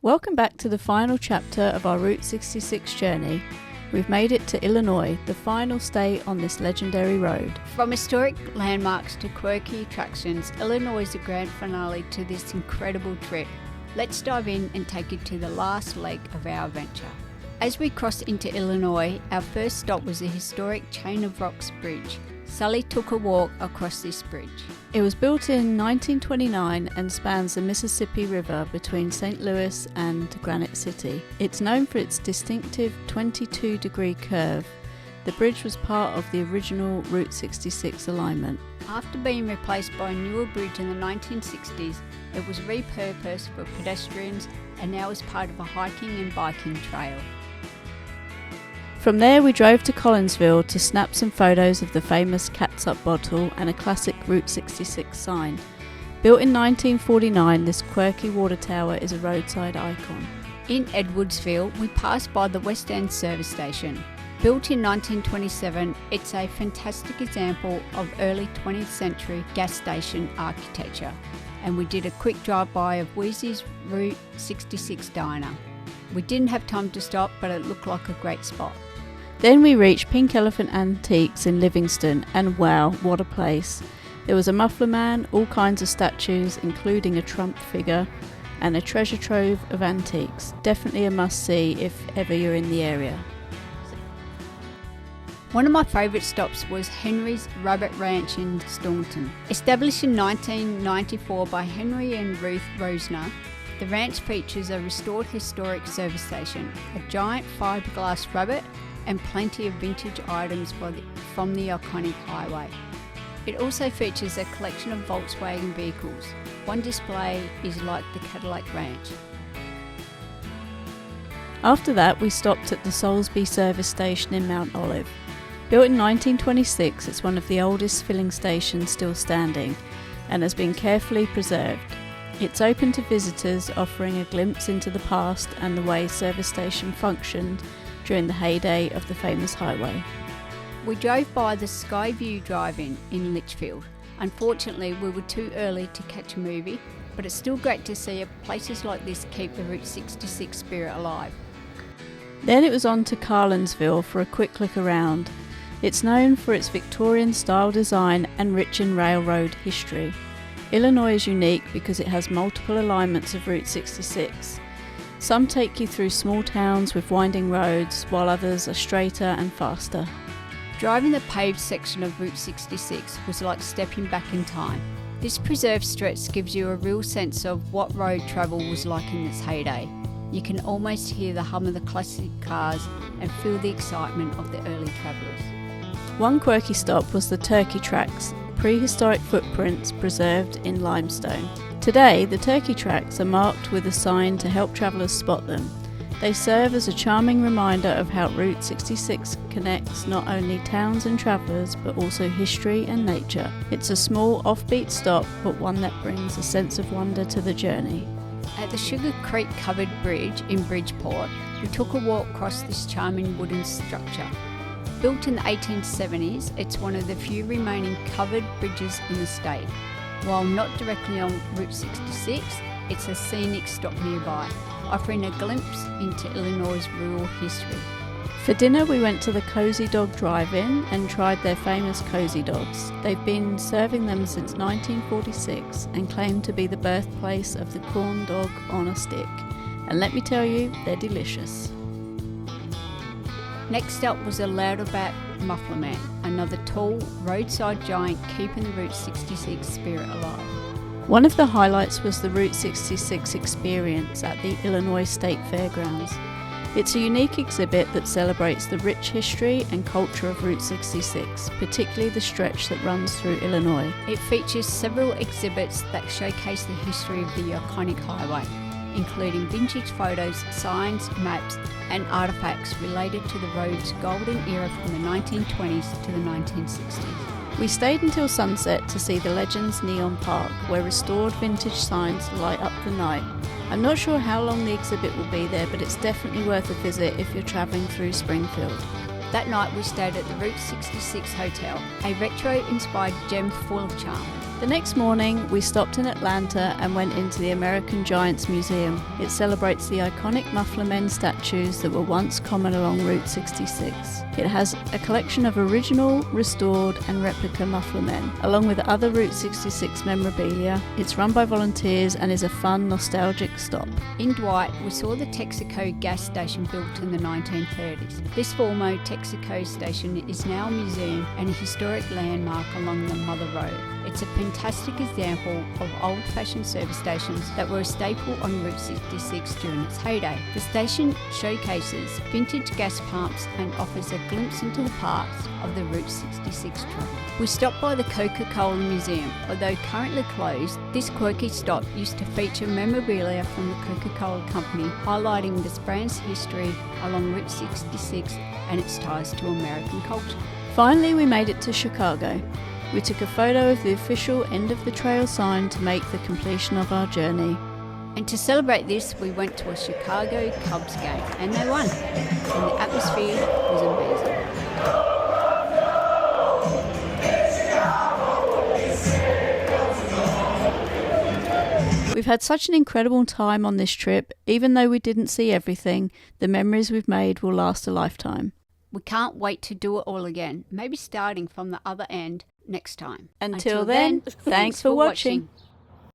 Welcome back to the final chapter of our Route 66 journey. We've made it to Illinois, the final stay on this legendary road. From historic landmarks to quirky attractions, Illinois is the grand finale to this incredible trip. Let's dive in and take you to the last leg of our adventure. As we crossed into Illinois, our first stop was the historic Chain of Rocks Bridge. Sully took a walk across this bridge. It was built in 1929 and spans the Mississippi River between St. Louis and Granite City. It's known for its distinctive 22-degree curve. The bridge was part of the original Route 66 alignment. After being replaced by a newer bridge in the 1960s, it was repurposed for pedestrians and now is part of a hiking and biking trail. From there we drove to Collinsville to snap some photos of the famous Catsup Bottle and a classic Route 66 sign. Built in 1949, this quirky water tower is a roadside icon. In Edwardsville, we passed by the West End Service Station. Built in 1927, it's a fantastic example of early 20th century gas station architecture. And we did a quick drive-by of Wheezy's Route 66 diner. We didn't have time to stop, but it looked like a great spot. Then we reached Pink Elephant Antiques in Livingston, and wow, what a place. There was a Muffler Man, all kinds of statues, including a Trump figure, and a treasure trove of antiques. Definitely a must-see if ever you're in the area. One of my favourite stops was Henry's Rabbit Ranch in Staunton. Established in 1994 by Henry and Ruth Rosner, the ranch features a restored historic service station, a giant fiberglass rabbit, and plenty of vintage items from the iconic highway. It also features a collection of Volkswagen vehicles. One display is like the Cadillac Ranch. After that, we stopped at the Soulsby Service Station in Mount Olive. Built in 1926, it's one of the oldest filling stations still standing and has been carefully preserved. It's open to visitors, offering a glimpse into the past and the way service station functioned during the heyday of the famous highway. We drove by the Skyview Drive-In in Litchfield. Unfortunately, we were too early to catch a movie, but it's still great to see places like this keep the Route 66 spirit alive. Then it was on to Collinsville for a quick look around. It's known for its Victorian style design and rich in railroad history. Illinois is unique because it has multiple alignments of Route 66. Some take you through small towns with winding roads, while others are straighter and faster. Driving the paved section of Route 66 was like stepping back in time. This preserved stretch gives you a real sense of what road travel was like in its heyday. You can almost hear the hum of the classic cars and feel the excitement of the early travellers. One quirky stop was the turkey tracks, prehistoric footprints preserved in limestone. Today, the turkey tracks are marked with a sign to help travellers spot them. They serve as a charming reminder of how Route 66 connects not only towns and travellers, but also history and nature. It's a small, offbeat stop, but one that brings a sense of wonder to the journey. At the Sugar Creek Covered Bridge in Bridgeport, we took a walk across this charming wooden structure. Built in the 1870s, it's one of the few remaining covered bridges in the state. While not directly on Route 66, it's a scenic stop nearby, offering a glimpse into Illinois' rural history. For dinner, we went to the Cozy Dog Drive-In and tried their famous Cozy Dogs. They've been serving them since 1946 and claim to be the birthplace of the corn dog on a stick. And let me tell you, they're delicious. Next up was the Lauterbach Muffler Man, another tall, roadside giant keeping the Route 66 spirit alive. One of the highlights was the Route 66 experience at the Illinois State Fairgrounds. It's a unique exhibit that celebrates the rich history and culture of Route 66, particularly the stretch that runs through Illinois. It features several exhibits that showcase the history of the iconic highway, including vintage photos, signs, maps, and artefacts related to the road's golden era from the 1920s to the 1960s. We stayed until sunset to see the Legends Neon Park, where restored vintage signs light up the night. I'm not sure how long the exhibit will be there, but it's definitely worth a visit if you're travelling through Springfield. That night we stayed at the Route 66 Hotel, a retro-inspired gem full of charm. The next morning, we stopped in Atlanta and went into the American Giants Museum. It celebrates the iconic Muffler Men statues that were once common along Route 66. It has a collection of original, restored and replica Muffler Men, along with other Route 66 memorabilia. It's run by volunteers and is a fun, nostalgic stop. In Dwight, we saw the Texaco gas station built in the 1930s. This former Texaco station is now a museum and a historic landmark along the Mother Road. It's a fantastic example of old-fashioned service stations that were a staple on Route 66 during its heyday. The station showcases vintage gas pumps and offers a glimpse into the past of the Route 66 travel. We stopped by the Coca-Cola Museum. Although currently closed, this quirky stop used to feature memorabilia from the Coca-Cola Company, highlighting this brand's history along Route 66 and its ties to American culture. Finally, we made it to Chicago. We took a photo of the official end of the trail sign to make the completion of our journey. And to celebrate this, we went to a Chicago Cubs game, and they won. And the atmosphere was amazing. We've had such an incredible time on this trip. Even though we didn't see everything, the memories we've made will last a lifetime. We can't wait to do it all again, maybe starting from the other end next time. Until then, thanks for watching.